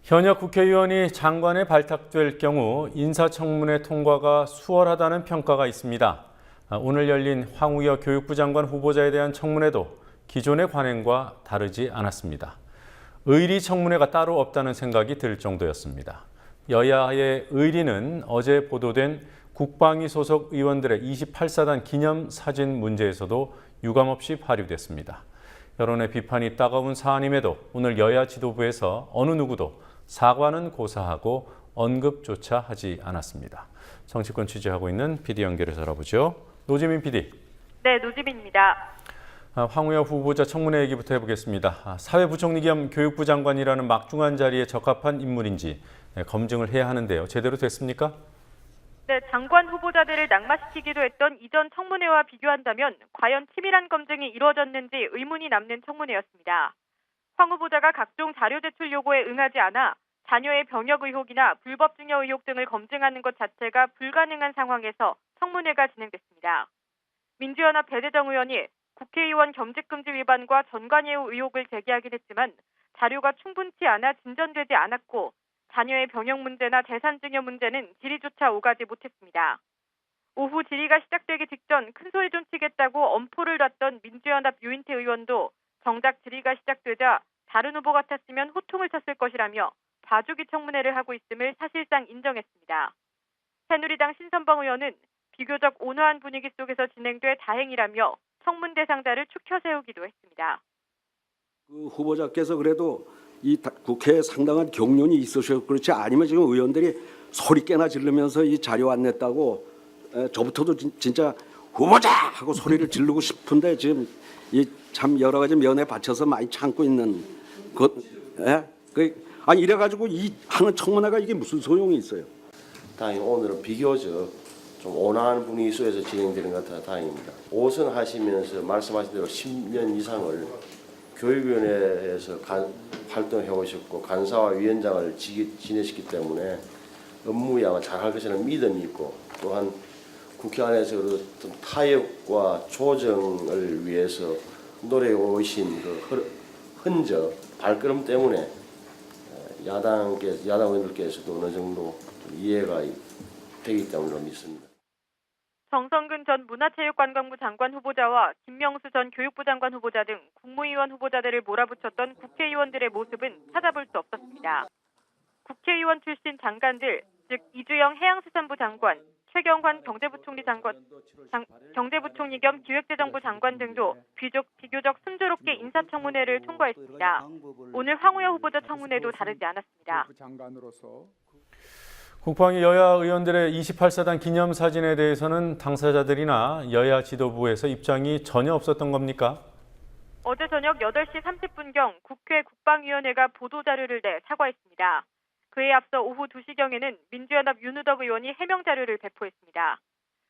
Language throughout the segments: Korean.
현역 국회의원이 장관에 발탁될 경우 인사청문회 통과가 수월하다는 평가가 있습니다. 오늘 열린 황우여 교육부 장관 후보자에 대한 청문회도 기존의 관행과 다르지 않았습니다. 의리 청문회가 따로 없다는 생각이 들 정도였습니다. 여야의 의리는 어제 보도된 국방위 소속 의원들의 28사단 기념사진 문제에서도 유감없이 발휘됐습니다. 여론의 비판이 따가운 사안임에도 오늘 여야 지도부에서 어느 누구도 사과는 고사하고 언급조차 하지 않았습니다. 정치권 취재하고 있는 PD 연결해서 알아보죠. 노지민 PD. 네, 노지민입니다. 황우여 후보자 청문회 얘기부터 해보겠습니다. 사회부총리 겸 교육부 장관이라는 막중한 자리에 적합한 인물인지 검증을 해야 하는데요. 제대로 됐습니까? 네, 장관 후보자들을 낙마시키기도 했던 이전 청문회와 비교한다면 과연 치밀한 검증이 이루어졌는지 의문이 남는 청문회였습니다. 황 후보자가 각종 자료 제출 요구에 응하지 않아 자녀의 병역 의혹이나 불법 증여 의혹 등을 검증하는 것 자체가 불가능한 상황에서 청문회가 진행됐습니다. 민주연합 배대정 의원이 국회의원 겸직금지 위반과 전관예우 의혹을 제기하긴 했지만 자료가 충분치 않아 진전되지 않았고 자녀의 병역 문제나 재산 증여 문제는 질의조차 오가지 못했습니다. 오후 질의가 시작되기 직전 큰 소리 좀 치겠다고 엄포를 놨던 민주연합 유인태 의원도 정작 질의가 시작되자 다른 후보 같았으면 호통을 쳤을 것이라며 봐주기 청문회를 하고 있음을 사실상 인정했습니다. 새누리당 신선봉 의원은 비교적 온화한 분위기 속에서 진행돼 다행이라며 청문 대상자를 추켜 세우기도 했습니다. 그 후보자께서 그래도 이 국회에 상당한 경륜이 있으셔서 그렇지 아니면 지금 의원들이 소리깨나 지르면서 이 자료 안 냈다고 저부터도 진짜 후보자 하고 소리를 지르고 싶은데 지금 이 참 여러 가지 면에 받쳐서 많이 참고 있는 아니 이래가지고 이 하는 청문회가 이게 무슨 소용이 있어요? 다행히 오늘은 비교적 좀 온화한 분위기 속에서 진행되는 것 같아 다행입니다. 5선 하시면서 말씀하신 대로 10년 이상을 교육위원회에서 활동해 오셨고 간사와 위원장을 지내셨기 때문에 업무량을 잘할 것이라는 믿음이 있고 또한 국회 안에서 어떤 타협과 조정을 위해서 노력해 오신 그 흔적, 발걸음 때문에 야당 의원들께서도 어느 정도 이해가 되기 때문으로 믿습니다. 정성근 전 문화체육관광부 장관 후보자와 김명수 전 교육부 장관 후보자 등 국무위원 후보자들을 몰아붙였던 국회의원들의 모습은 찾아볼 수 없었습니다. 국회의원 출신 장관들, 즉 이주영 해양수산부 장관, 최경환 경제부총리 경제부총리 겸 기획재정부 장관 등도 비교적 순조롭게 인사청문회를 통과했습니다. 오늘 황우여 후보자 청문회도 다르지 않았습니다. 국방위 여야 의원들의 28사단 기념사진에 대해서는 당사자들이나 여야 지도부에서 입장이 전혀 없었던 겁니까? 어제 저녁 8시 30분경 국회 국방위원회가 보도자료를 내 사과했습니다. 그에 앞서 오후 2시경에는 민주연합 윤우덕 의원이 해명 자료를 배포했습니다.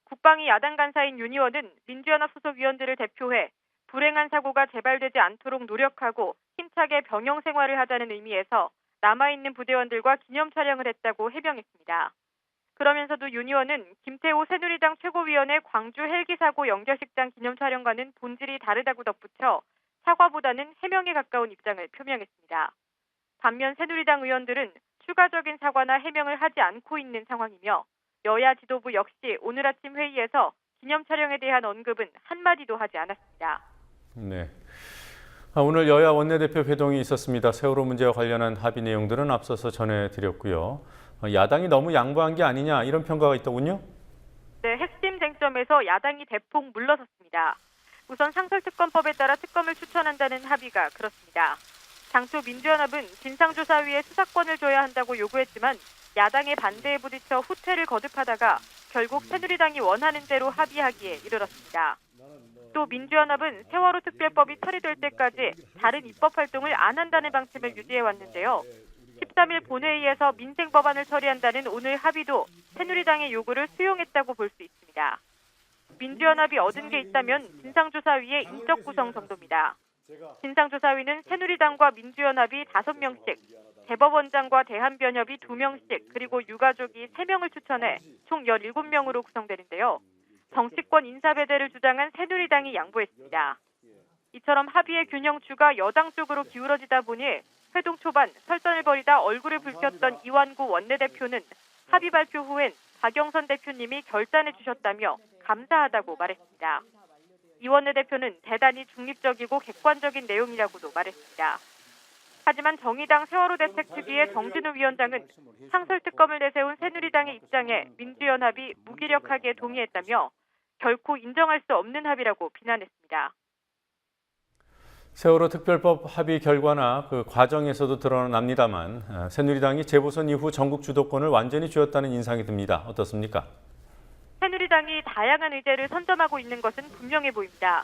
국방위 야당 간사인 윤 의원은 민주연합 소속 위원들을 대표해 불행한 사고가 재발되지 않도록 노력하고 힘차게 병영 생활을 하자는 의미에서 남아있는 부대원들과 기념 촬영을 했다고 해명했습니다. 그러면서도 윤 의원은 김태호 새누리당 최고위원의 광주 헬기 사고 영결식장 기념 촬영과는 본질이 다르다고 덧붙여 사과보다는 해명에 가까운 입장을 표명했습니다. 반면 새누리당 의원들은 추가적인 사과나 해명을 하지 않고 있는 상황이며 여야 지도부 역시 오늘 아침 회의에서 기념 촬영에 대한 언급은 한마디도 하지 않았습니다. 네. 오늘 여야 원내대표 회동이 있었습니다. 세월호 문제와 관련한 합의 내용들은 앞서서 전해드렸고요. 야당이 너무 양보한 게 아니냐 이런 평가가 있더군요. 네, 핵심 쟁점에서 야당이 대폭 물러섰습니다. 우선 상설특검법에 따라 특검을 추천한다는 합의가 그렇습니다. 당초 민주연합은 진상조사위에 수사권을 줘야 한다고 요구했지만 야당의 반대에 부딪혀 후퇴를 거듭하다가 결국 새누리당이 원하는 대로 합의하기에 이르렀습니다. 또 민주연합은 세월호 특별법이 처리될 때까지 다른 입법 활동을 안 한다는 방침을 유지해왔는데요. 13일 본회의에서 민생법안을 처리한다는 오늘 합의도 새누리당의 요구를 수용했다고 볼 수 있습니다. 민주연합이 얻은 게 있다면 진상조사위의 인적 구성 정도입니다. 진상조사위는 새누리당과 민주연합이 5명씩, 대법원장과 대한변협이 2명씩, 그리고 유가족이 3명을 추천해 총 17명으로 구성되는데요. 정치권 인사배제를 주장한 새누리당이 양보했습니다. 이처럼 합의의 균형추가 여당 쪽으로 기울어지다 보니 회동 초반 설전을 벌이다 얼굴을 붉혔던 이완구 원내대표는 합의 발표 후엔 박영선 대표님이 결단해 주셨다며 감사하다고 말했습니다. 이 원내대표는 대단히 중립적이고 객관적인 내용이라고도 말했습니다. 하지만 정의당 세월호 대책 특위의 정진우 위원장은 상설특검을 내세운 새누리당의 입장에 민주연합이 무기력하게 동의했다며 결코 인정할 수 없는 합의라고 비난했습니다. 세월호 특별법 합의 결과나 그 과정에서도 드러납니다만 새누리당이 재보선 이후 전국 주도권을 완전히 쥐었다는 인상이 듭니다. 어떻습니까? 새누리당이 다양한 의제를 선점하고 있는 것은 분명해 보입니다.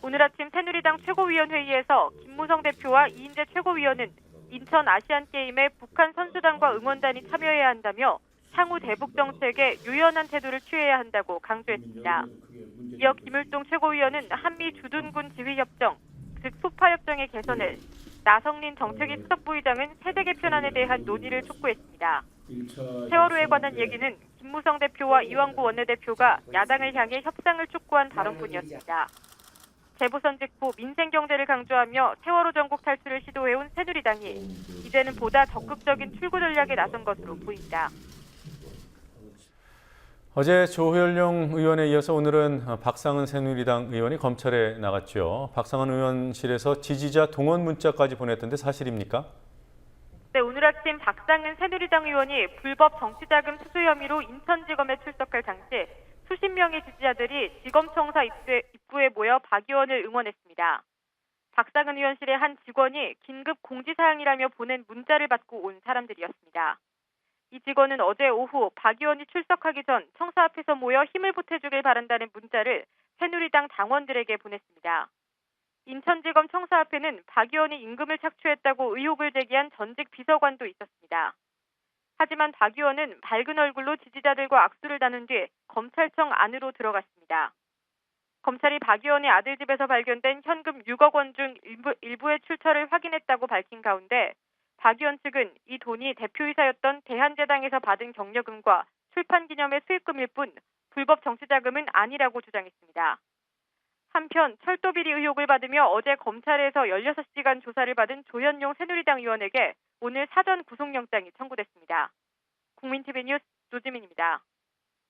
오늘 아침 새누리당 최고위원회의에서 김무성 대표와 이인재 최고위원은 인천 아시안게임에 북한 선수단과 응원단이 참여해야 한다며 향후 대북 정책에 유연한 태도를 취해야 한다고 강조했습니다. 이어 김일동 최고위원은 한미 주둔군 지휘협정, 즉 소파협정의 개선을, 나성린 정책위 수석부의장은 세대 개편안에 대한 논의를 촉구했습니다. 세월호에 관한 얘기는 김무성 대표와 이완구 원내대표가 야당을 향해 협상을 촉구한 발언뿐이었습니다. 재보선 직후 민생 경제를 강조하며 세월호 전국 탈출을 시도해온 새누리당이 이제는 보다 적극적인 출구 전략에 나선 것으로 보입니다. 어제 조효영 의원에 이어서 오늘은 박상은 새누리당 의원이 검찰에 나갔죠. 박상은 의원실에서 지지자 동원 문자까지 보냈던데 사실입니까? 네, 오늘 아침 박상은 새누리당 의원이 불법 정치자금 수수 혐의로 인천지검에 출석할 당시 수십 명의 지지자들이 지검청사 입구에 모여 박 의원을 응원했습니다. 박상은 의원실의 한 직원이 긴급 공지사항이라며 보낸 문자를 받고 온 사람들이었습니다. 이 직원은 어제 오후 박 의원이 출석하기 전 청사 앞에서 모여 힘을 보태주길 바란다는 문자를 새누리당 당원들에게 보냈습니다. 인천지검 청사 앞에는 박 의원이 임금을 착취했다고 의혹을 제기한 전직 비서관도 있었습니다. 하지만 박 의원은 밝은 얼굴로 지지자들과 악수를 나눈 뒤 검찰청 안으로 들어갔습니다. 검찰이 박 의원의 아들 집에서 발견된 현금 6억 원 중 일부의 출처를 확인했다고 밝힌 가운데 박 의원 측은 이 돈이 대표이사였던 대한제당에서 받은 경력금과 출판 기념의 수익금일 뿐 불법 정치자금은 아니라고 주장했습니다. 한편 철도비리 의혹을 받으며 어제 검찰에서 16시간 조사를 받은 조현용 새누리당 의원에게 오늘 사전 구속영장이 청구됐습니다. 국민TV 뉴스 노지민입니다.